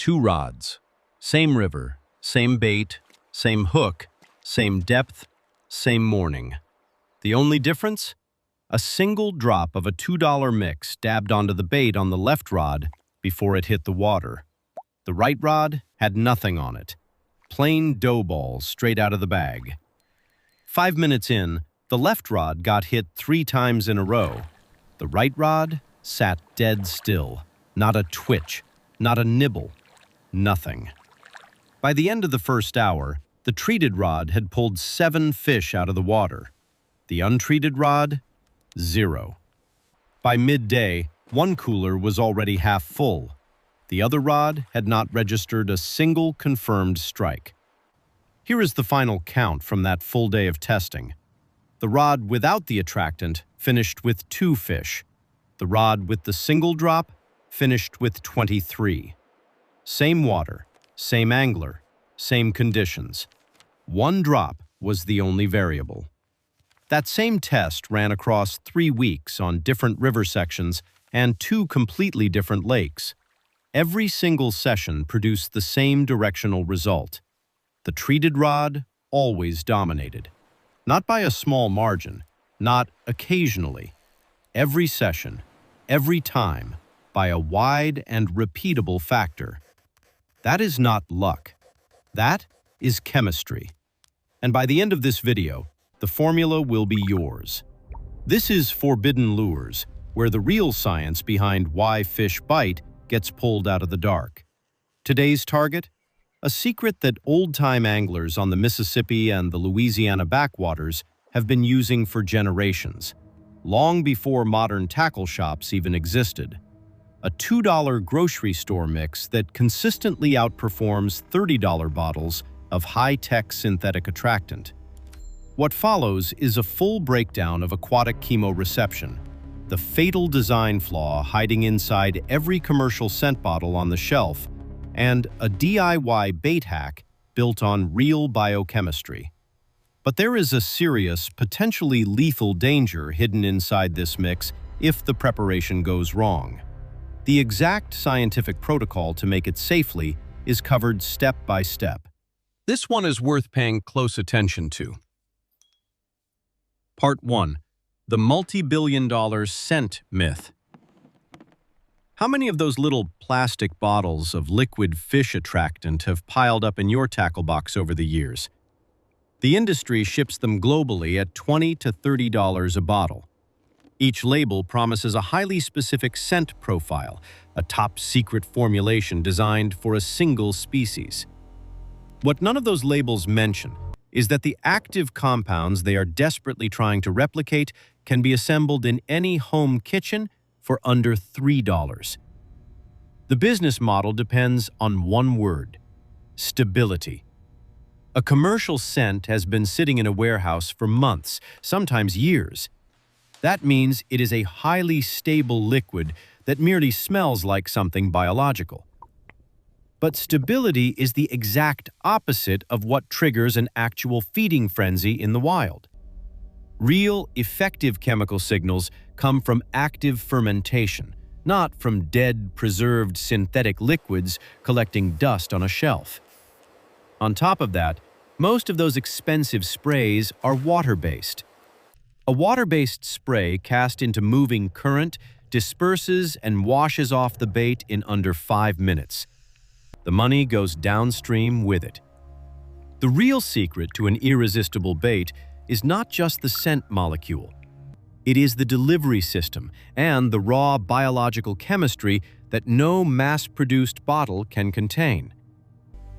Two rods. Same river, same bait, same hook, same depth, same morning. The only difference? A single drop of a $2 mix dabbed onto the bait on the left rod before it hit the water. The right rod had nothing on it. Plain dough balls straight out of the bag. 5 minutes in, the left rod got hit 3 times in a row. The right rod sat dead still. Not a twitch, not a nibble, nothing. By the end of the first hour, the treated rod had pulled 7 fish out of the water. The untreated rod, 0. By midday, one cooler was already half full. The other rod had not registered a single confirmed strike. Here is the final count from that full day of testing. The rod without the attractant finished with 2 fish. The rod with the single drop finished with 23. Same water, same angler, same conditions. 1 drop was the only variable. That same test ran across 3 weeks on different river sections and 2 completely different lakes. Every single session produced the same directional result. The treated rod always dominated. Not by a small margin, not occasionally. Every session, every time, by a wide and repeatable factor. That is not luck. That is chemistry. And by the end of this video, the formula will be yours. This is Forbidden Lures, where the real science behind why fish bite gets pulled out of the dark. Today's target? A secret that old-time anglers on the Mississippi and the Louisiana backwaters have been using for generations, long before modern tackle shops even existed. A $2 grocery store mix that consistently outperforms $30 bottles of high-tech synthetic attractant. What follows is a full breakdown of aquatic chemoreception, the fatal design flaw hiding inside every commercial scent bottle on the shelf, and a DIY bait hack built on real biochemistry. But there is a serious, potentially lethal danger hidden inside this mix if the preparation goes wrong. The exact scientific protocol to make it safely is covered step by step. This one is worth paying close attention to. Part 1. The multi-billion-dollar scent myth. How many of those little plastic bottles of liquid fish attractant have piled up in your tackle box over the years? The industry ships them globally at $20 to $30 a bottle. Each label promises a highly specific scent profile, a top-secret formulation designed for a single species. What none of those labels mention is that the active compounds they are desperately trying to replicate can be assembled in any home kitchen for under $3. The business model depends on one word: stability. A commercial scent has been sitting in a warehouse for months, sometimes years. That means it is a highly stable liquid that merely smells like something biological. But stability is the exact opposite of what triggers an actual feeding frenzy in the wild. Real, effective chemical signals come from active fermentation, not from dead, preserved synthetic liquids collecting dust on a shelf. On top of that, most of those expensive sprays are water-based. A water-based spray cast into moving current disperses and washes off the bait in under 5 minutes. The money goes downstream with it. The real secret to an irresistible bait is not just the scent molecule. It is the delivery system and the raw biological chemistry that no mass-produced bottle can contain.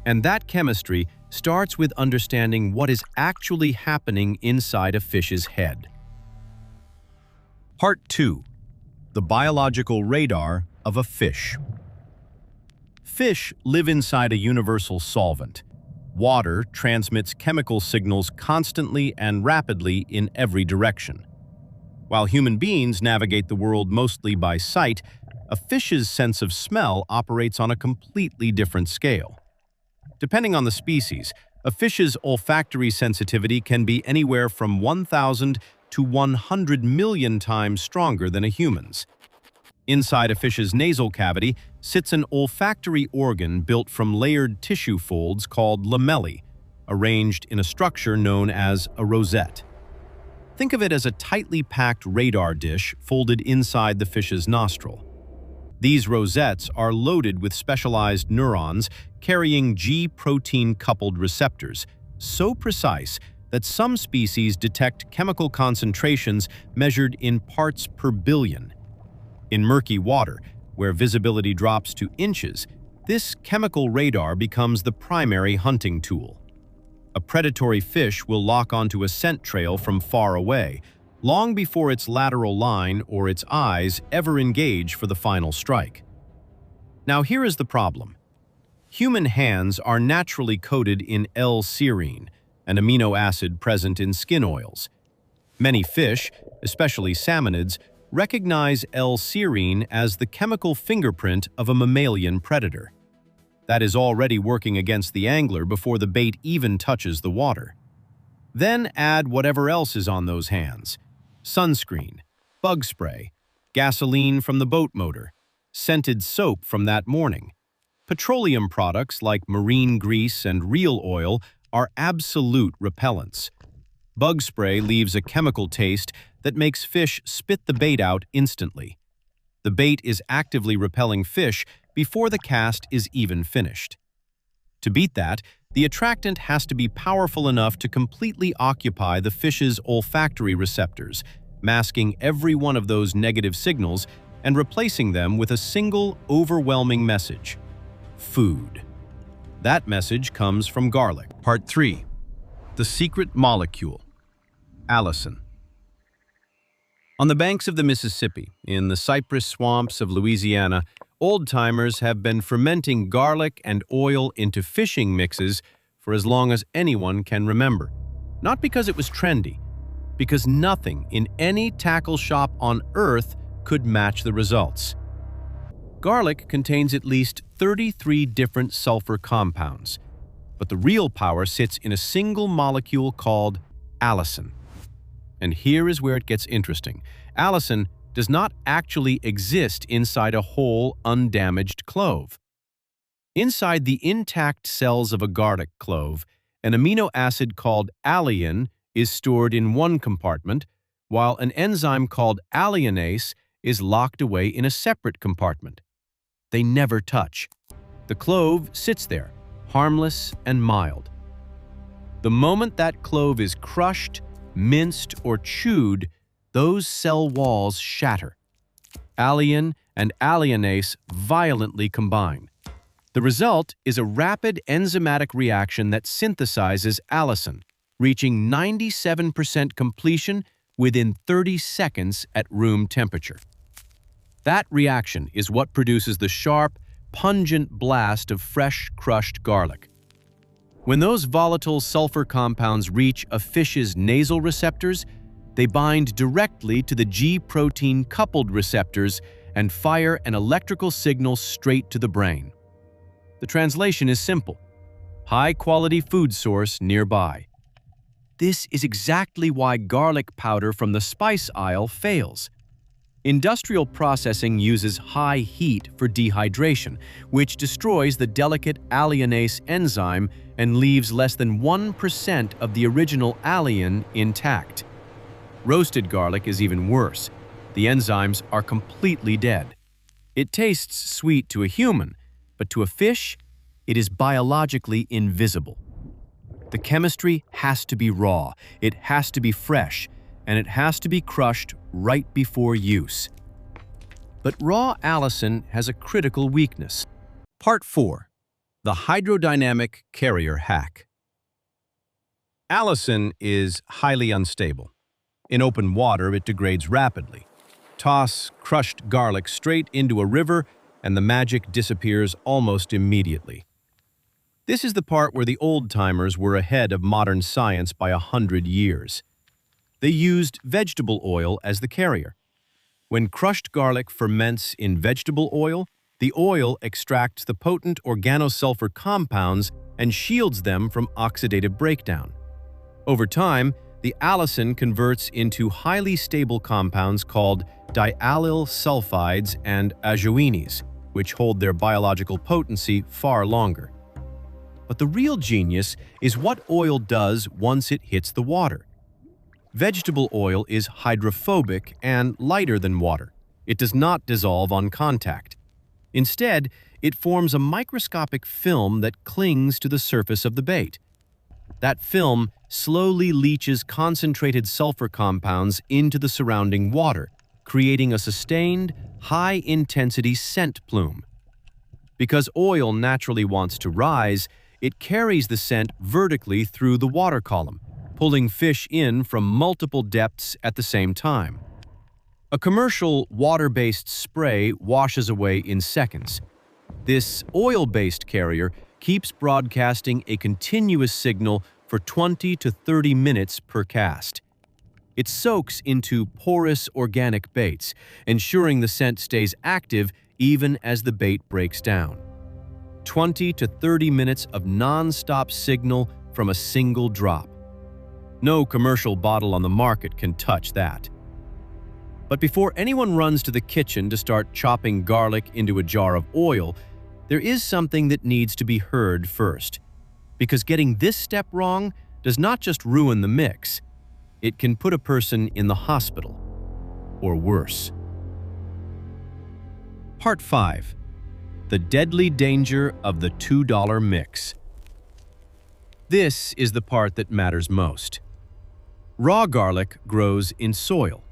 And that chemistry starts with understanding what is actually happening inside a fish's head. Part 2. The biological radar of a fish. Fish live inside a universal solvent. Water transmits chemical signals constantly and rapidly in every direction. While human beings navigate the world mostly by sight, a fish's sense of smell operates on a completely different scale. Depending on the species, a fish's olfactory sensitivity can be anywhere from 1,000 to 100 million times stronger than a human's. Inside a fish's nasal cavity sits an olfactory organ built from layered tissue folds called lamellae, arranged in a structure known as a rosette. Think of it as a tightly packed radar dish folded inside the fish's nostril. These rosettes are loaded with specialized neurons carrying G-protein-coupled receptors, so precise that some species detect chemical concentrations measured in parts per billion. In murky water, where visibility drops to inches, this chemical radar becomes the primary hunting tool. A predatory fish will lock onto a scent trail from far away, long before its lateral line or its eyes ever engage for the final strike. Now here is the problem. Human hands are naturally coated in L-serine, an amino acid present in skin oils. Many fish, especially salmonids, recognize L-serine as the chemical fingerprint of a mammalian predator. That is already working against the angler before the bait even touches the water. Then add whatever else is on those hands: sunscreen, bug spray, gasoline from the boat motor, scented soap from that morning. Petroleum products like marine grease and reel oil are absolute repellents. Bug spray leaves a chemical taste that makes fish spit the bait out instantly. The bait is actively repelling fish before the cast is even finished. To beat that, the attractant has to be powerful enough to completely occupy the fish's olfactory receptors, masking every one of those negative signals and replacing them with a single, overwhelming message: food. That message comes from garlic. Part 3. The secret molecule. Allicin. On the banks of the Mississippi, in the cypress swamps of Louisiana, old-timers have been fermenting garlic and oil into fishing mixes for as long as anyone can remember. Not because it was trendy, because nothing in any tackle shop on Earth could match the results. Garlic contains at least 33 different sulfur compounds, but the real power sits in a single molecule called allicin. And here is where it gets interesting. Allicin does not actually exist inside a whole, undamaged clove. Inside the intact cells of a garlic clove, an amino acid called allicin is stored in one compartment, while an enzyme called alliinase is locked away in a separate compartment. They never touch. The clove sits there, harmless and mild. The moment that clove is crushed, minced, or chewed, those cell walls shatter. Allicin and alliinase violently combine. The result is a rapid enzymatic reaction that synthesizes allicin, reaching 97% completion within 30 seconds at room temperature. That reaction is what produces the sharp, pungent blast of fresh, crushed garlic. When those volatile sulfur compounds reach a fish's nasal receptors, they bind directly to the G-protein-coupled receptors and fire an electrical signal straight to the brain. The translation is simple: high-quality food source nearby. This is exactly why garlic powder from the spice aisle fails. Industrial processing uses high heat for dehydration, which destroys the delicate alliinase enzyme and leaves less than 1% of the original allicin intact. Roasted garlic is even worse. The enzymes are completely dead. It tastes sweet to a human, but to a fish, it is biologically invisible. The chemistry has to be raw, it has to be fresh, and it has to be crushed right before use. But raw allicin has a critical weakness. Part 4. The hydrodynamic carrier hack. Allicin is highly unstable. In open water, it degrades rapidly. Toss crushed garlic straight into a river, and the magic disappears almost immediately. This is the part where the old-timers were ahead of modern science by 100 years. They used vegetable oil as the carrier. When crushed garlic ferments in vegetable oil, the oil extracts the potent organosulfur compounds and shields them from oxidative breakdown. Over time, The allicin converts into highly stable compounds called diallyl sulfides and ajoines, which hold their biological potency far longer. But the real genius is what oil does once it hits the water. Vegetable oil is hydrophobic and lighter than water. It does not dissolve on contact. Instead, it forms a microscopic film that clings to the surface of the bait. That film slowly leaches concentrated sulfur compounds into the surrounding water, creating a sustained, high-intensity scent plume. Because oil naturally wants to rise, it carries the scent vertically through the water column, pulling fish in from multiple depths at the same time. A commercial water-based spray washes away in seconds. This oil-based carrier keeps broadcasting a continuous signal for 20 to 30 minutes per cast. It soaks into porous organic baits, ensuring the scent stays active even as the bait breaks down. 20 to 30 minutes of non-stop signal from a single drop. No commercial bottle on the market can touch that. But before anyone runs to the kitchen to start chopping garlic into a jar of oil, there is something that needs to be heard first. Because getting this step wrong does not just ruin the mix, it can put a person in the hospital, or worse. Part 5. The deadly danger of the $2 mix. This is the part that matters most. Raw garlic grows in soil.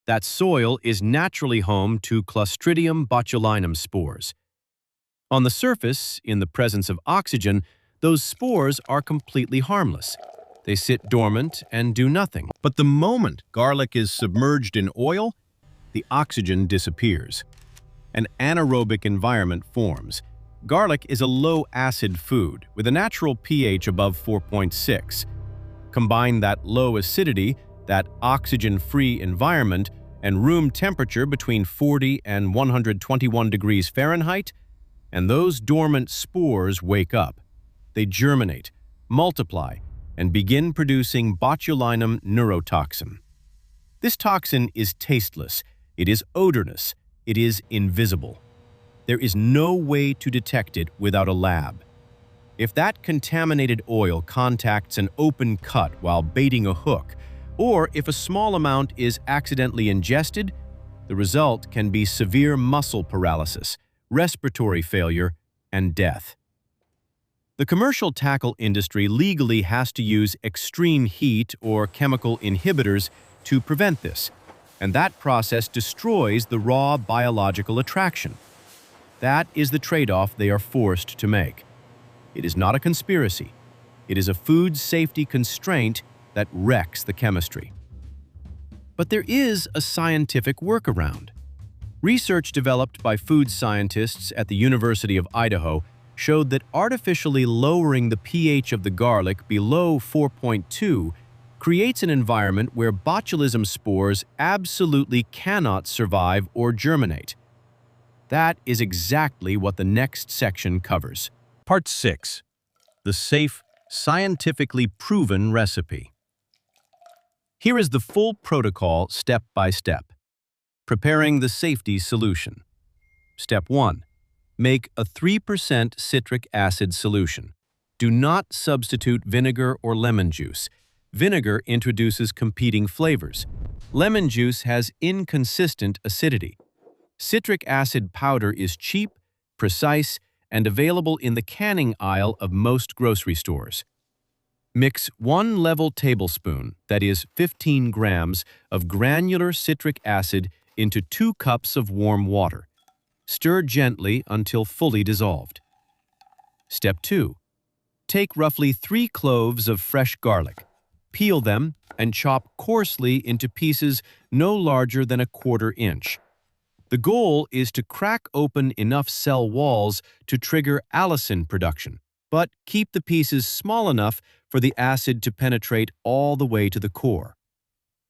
That soil is naturally home to Clostridium botulinum spores. On the surface, in the presence of oxygen, those spores are completely harmless. They sit dormant and do nothing. But the moment garlic is submerged in oil, the oxygen disappears. An anaerobic environment forms. Garlic is a low-acid food with a natural pH above 4.6. Combine that low acidity, that oxygen-free environment, and room temperature between 40 and 121 degrees Fahrenheit, and those dormant spores wake up. They germinate, multiply, and begin producing botulinum neurotoxin. This toxin is tasteless, it is odorless, it is invisible. There is no way to detect it without a lab. If that contaminated oil contacts an open cut while baiting a hook, or if a small amount is accidentally ingested, the result can be severe muscle paralysis, respiratory failure, and death. The commercial tackle industry legally has to use extreme heat or chemical inhibitors to prevent this, and that process destroys the raw biological attraction. That is the trade-off they are forced to make. It is not a conspiracy. It is a food safety constraint that wrecks the chemistry. But there is a scientific workaround. Research developed by food scientists at the University of Idaho showed that artificially lowering the pH of the garlic below 4.2 creates an environment where botulism spores absolutely cannot survive or germinate. That is exactly what the next section covers. Part 6. The safe, scientifically proven recipe. Here is the full protocol step by step. Preparing the safety solution. Step 1. Make a 3% citric acid solution. Do not substitute vinegar or lemon juice. Vinegar introduces competing flavors. Lemon juice has inconsistent acidity. Citric acid powder is cheap, precise, and available in the canning aisle of most grocery stores. Mix 1 level tablespoon, that is 15 grams, of granular citric acid into 2 cups of warm water. Stir gently until fully dissolved. Step 2. Take roughly 3 cloves of fresh garlic. Peel them and chop coarsely into pieces no larger than a 1/4 inch. The goal is to crack open enough cell walls to trigger allicin production, but keep the pieces small enough for the acid to penetrate all the way to the core.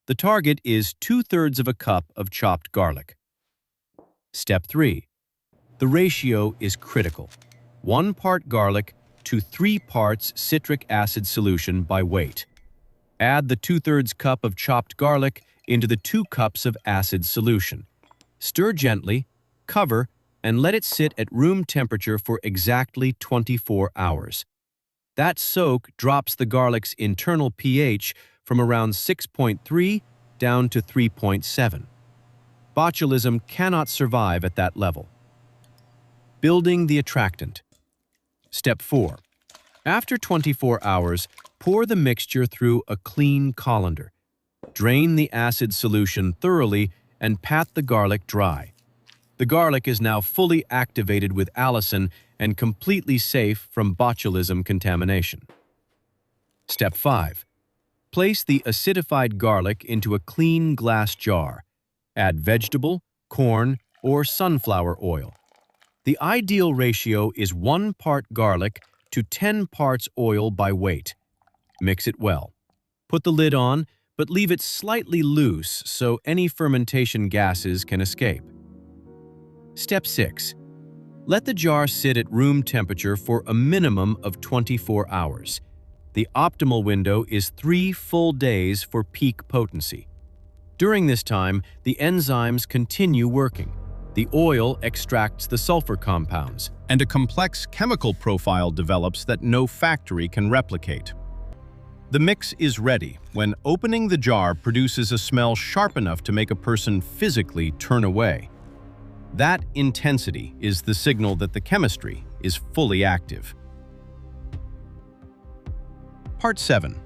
The target is 2/3 of a cup of chopped garlic. Step 3. The ratio is critical. 1 part garlic to 3 parts citric acid solution by weight. Add the 2/3 cup of chopped garlic into the 2 cups of acid solution. Stir gently, cover, and let it sit at room temperature for exactly 24 hours. That soak drops the garlic's internal pH from around 6.3 down to 3.7. Botulism cannot survive at that level. Building the attractant. Step 4. After 24 hours, pour the mixture through a clean colander. Drain the acid solution thoroughly and pat the garlic dry. The garlic is now fully activated with allicin and completely safe from botulism contamination. Step 5. Place the acidified garlic into a clean glass jar. Add vegetable, corn, or sunflower oil. The ideal ratio is 1 part garlic to 10 parts oil by weight. Mix it well. Put the lid on, but leave it slightly loose so any fermentation gases can escape. Step 6. Let the jar sit at room temperature for a minimum of 24 hours. The optimal window is 3 full days for peak potency. During this time, the enzymes continue working. The oil extracts the sulfur compounds, and a complex chemical profile develops that no factory can replicate. The mix is ready when opening the jar produces a smell sharp enough to make a person physically turn away. That intensity is the signal that the chemistry is fully active. Part 7.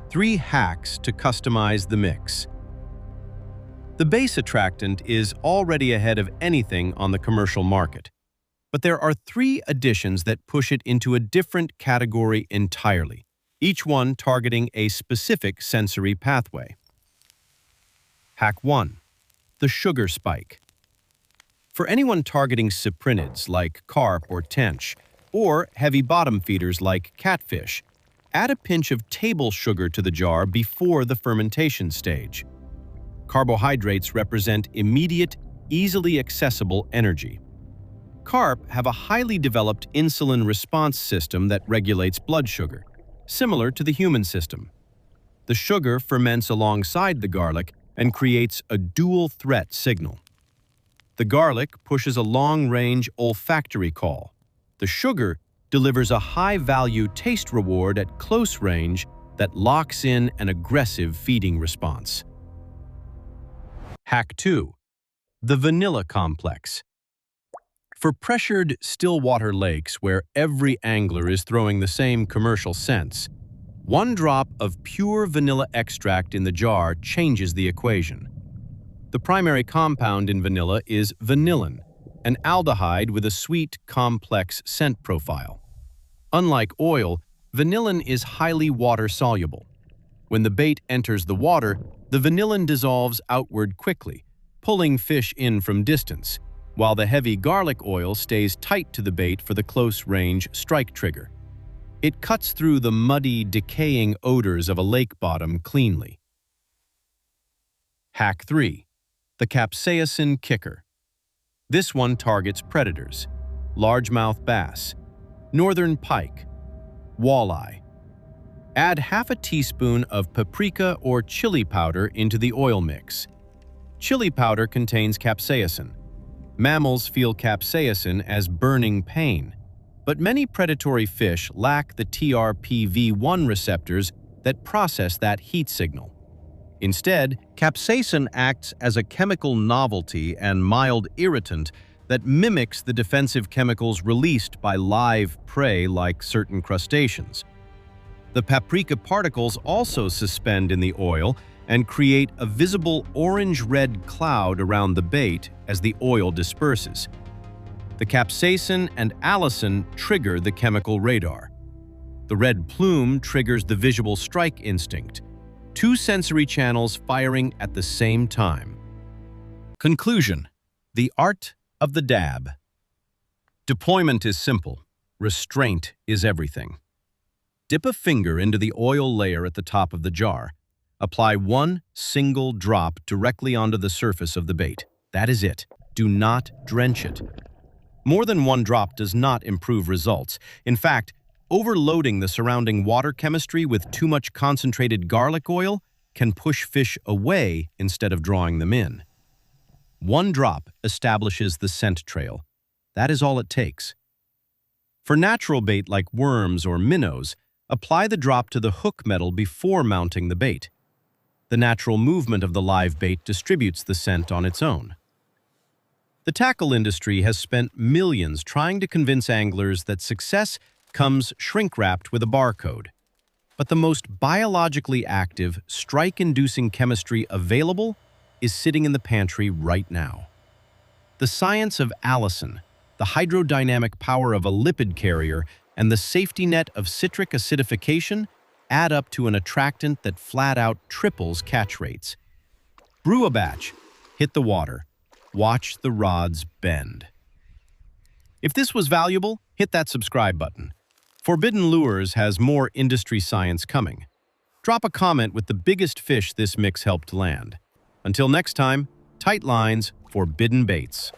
3 hacks to customize the mix. The base attractant is already ahead of anything on the commercial market, but there are 3 additions that push it into a different category entirely, each one targeting a specific sensory pathway. Hack 1. The sugar spike. For anyone targeting cyprinids like Carp or tench, or heavy bottom feeders like Catfish, add a pinch of table sugar to the jar before the fermentation stage. Carbohydrates represent immediate, easily accessible energy. Carp have a highly developed insulin response system that regulates blood sugar, similar to the human system. The sugar ferments alongside the garlic and creates a dual threat signal. The garlic pushes a long-range olfactory call. The sugar delivers a high-value taste reward at close range that locks in an aggressive feeding response. Hack 2. The vanilla complex. For pressured, stillwater lakes where every angler is throwing the same commercial scents, 1 drop of pure vanilla extract in the jar changes the equation. The primary compound in vanilla is vanillin, an aldehyde with a sweet, complex scent profile. Unlike oil, vanillin is highly water-soluble. When the bait enters the water, the vanillin dissolves outward quickly, pulling fish in from distance, while the heavy garlic oil stays tight to the bait for the close-range strike trigger. It cuts through the muddy, decaying odors of a lake bottom cleanly. Hack 3. The capsaicin kicker. This one targets predators: largemouth bass, northern pike, walleye. Add half a teaspoon of paprika or chili powder into the oil mix. Chili powder contains capsaicin. Mammals feel capsaicin as burning pain, but many predatory fish lack the TRPV1 receptors that process that heat signal. Instead, capsaicin acts as a chemical novelty and mild irritant that mimics the defensive chemicals released by live prey like certain crustaceans. The paprika particles also suspend in the oil and create a visible orange-red cloud around the bait as the oil disperses. The capsaicin and allicin trigger the chemical radar. The red plume triggers the visual strike instinct, 2 sensory channels firing at the same time. Conclusion: the art of the dab. Deployment is simple. Restraint is everything. Dip a finger into the oil layer at the top of the jar. Apply 1 single drop directly onto the surface of the bait. That is it. Do not drench it. More than 1 drop does not improve results. In fact, Overloading the surrounding water chemistry with too much concentrated garlic oil can push fish away instead of drawing them in. One drop establishes the scent trail. That is all it takes. For natural bait like worms or minnows, apply the drop to the hook metal before mounting the bait. The natural movement of the live bait distributes the scent on its own. The tackle industry has spent millions trying to convince anglers that success comes shrink-wrapped with a barcode. But the most biologically active, strike-inducing chemistry available is sitting in the pantry right now. The science of Allicin, the hydrodynamic power of a lipid carrier, and the safety net of citric acidification add up to an attractant that flat-out triples catch rates. Brew a batch, hit the water, watch the rods bend. If this was valuable, hit that subscribe button. Forbidden Lures has more industry science coming. Drop a comment with the biggest fish this mix helped land. Until next time, tight lines, forbidden baits.